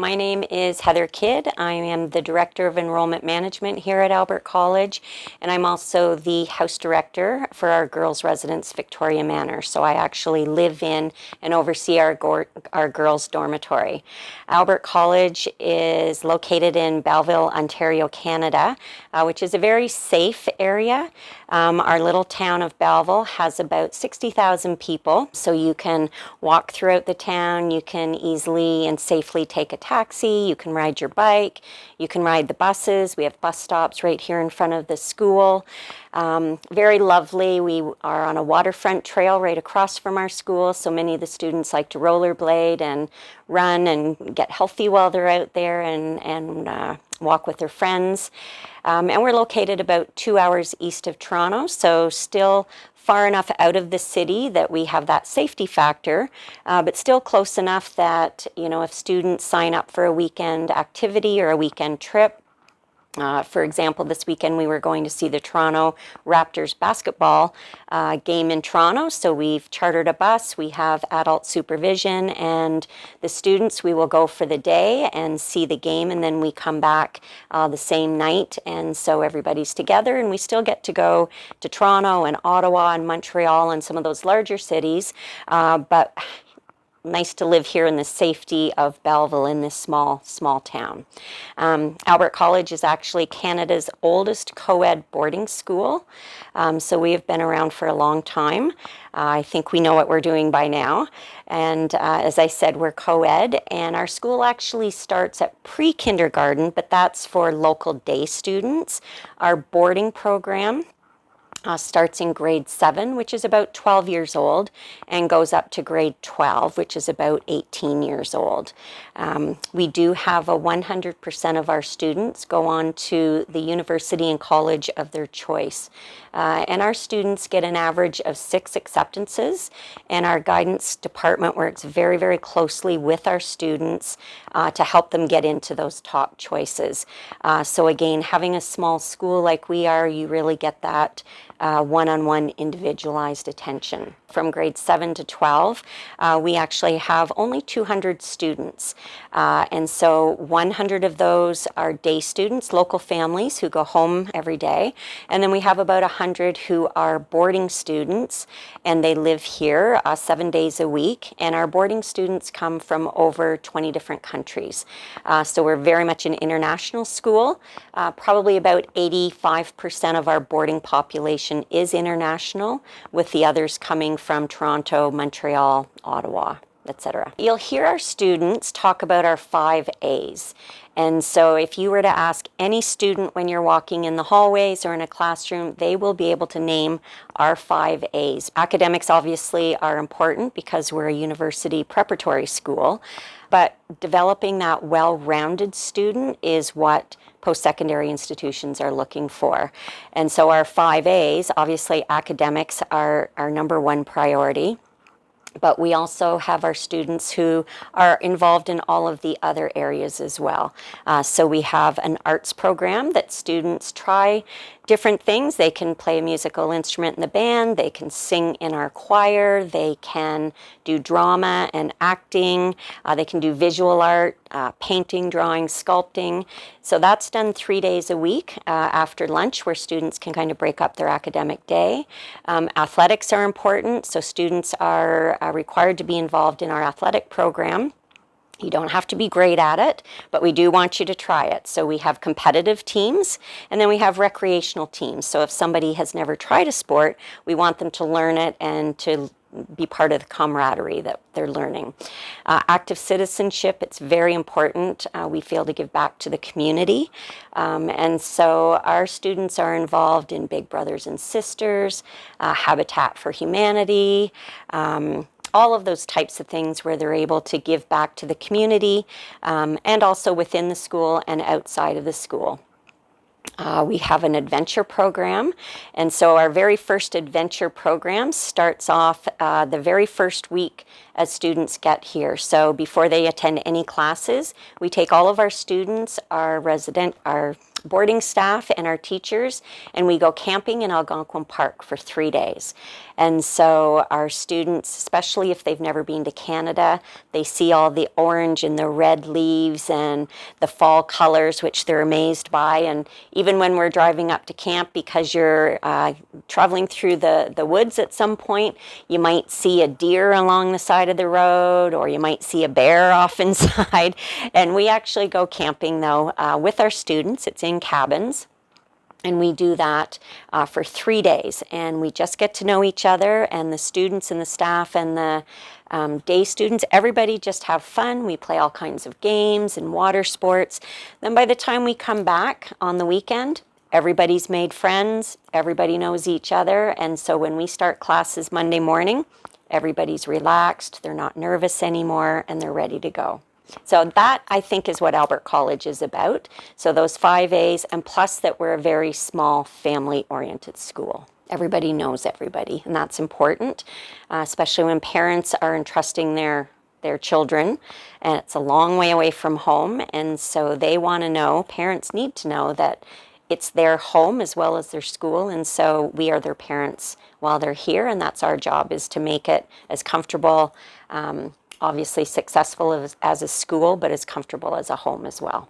My name is Heather Kidd. I am the Director of Enrollment Management here at Albert College, and I'm also the House Director for our girls' residence, Victoria Manor. So I actually live in and oversee our girls' dormitory. Albert College is located in Belleville, Ontario, Canada, which is a very safe area. Our little town of Belleville has about 60,000 people, so you can walk throughout the town, you can easily and safely take a taxi, you can ride your bike, you can ride the buses. We have bus stops right here in front of the school. Very lovely. We are on a waterfront trail right across from our school, so many of the students like to rollerblade and run and get healthy while they're out there and walk with their friends. And we're located about 2 hours east of Toronto, so still far enough out of the city that we have that safety factor, but still close enough that, you know, if students sign up for a weekend activity or a weekend trip, for example, this weekend we were going to see the Toronto Raptors basketball game in Toronto, so we've chartered a bus, we have adult supervision, and the students, we will go for the day and see the game, and then we come back the same night, and so everybody's together, and we still get to go to Toronto and Ottawa and Montreal and some of those larger cities, but nice to live here in the safety of Belleville in this small town. Albert College is actually Canada's oldest co-ed boarding school, so we have been around for a long time. I think we know what we're doing by now. And as I said, we're co-ed, and our school actually starts at pre-kindergarten, but that's for local day students. Our boarding program starts in grade 7, which is about 12 years old, and goes up to grade 12, which is about 18 years old. We do have 100% of our students go on to the university and college of their choice. And our students get an average of 6 acceptances, and our guidance department works very, very closely with our students to help them get into those top choices. So again, having a small school like we are, you really get that one-on-one individualized attention. From grade 7 to 12, we actually have only 200 students. And so 100 of those are day students, local families who go home every day. And then we have about 100 who are boarding students, and they live here 7 days a week. And our boarding students come from over 20 different countries. So we're very much an international school. Probably about 85% of our boarding population is international, with the others coming from Toronto, Montreal, Ottawa, etc. You'll hear our students talk about our 5 A's. And so if you were to ask any student when you're walking in the hallways or in a classroom, they will be able to name our 5 A's. Academics obviously are important because we're a university preparatory school, but developing that well-rounded student is what post-secondary institutions are looking for. And so our 5 A's, obviously academics are our number 1 priority, but we also have our students who are involved in all of the other areas as well. So we have an arts program that students try different things. They can play a musical instrument in the band, they can sing in our choir, they can do drama and acting, they can do visual art, painting, drawing, sculpting. So that's done 3 days a week after lunch, where students can kind of break up their academic day. Athletics are important, so students are required to be involved in our athletic program. You don't have to be great at it, but we do want you to try it. So we have competitive teams, and then we have recreational teams. So if somebody has never tried a sport, we want them to learn it and to be part of the camaraderie that they're learning. Active citizenship, it's very important. We feel to give back to the community. And so our students are involved in Big Brothers and Sisters, Habitat for Humanity, all of those types of things where they're able to give back to the community, and also within the school and outside of the school. We have an adventure program, and so our very first adventure program starts off the very first week as students get here. So before they attend any classes, we take all of our students, our boarding staff and our teachers, and we go camping in Algonquin Park for 3 days. And so our students, especially if they've never been to Canada, they see all the orange and the red leaves and the fall colors, which they're amazed by. And even when we're driving up to camp, because you're traveling through the woods at some point, you might see a deer along the side of the road, or you might see a bear off inside. And we actually go camping, though, with our students. It's in cabins. And we do that for 3 days, and we just get to know each other, and the students and the staff and the day students, everybody just have fun. We play all kinds of games and water sports. Then by the time we come back on the weekend, everybody's made friends, everybody knows each other, and so when we start classes Monday morning, everybody's relaxed, they're not nervous anymore, and they're ready to go. So that, I think, is what Albert College is about. So those 5 A's, and plus that we're a very small family-oriented school. Everybody knows everybody, and that's important, especially when parents are entrusting their children, and it's a long way away from home, and so they want to know, parents need to know that it's their home as well as their school, and so we are their parents while they're here, and that's our job, is to make it as comfortable, obviously successful as a school, but as comfortable as a home as well.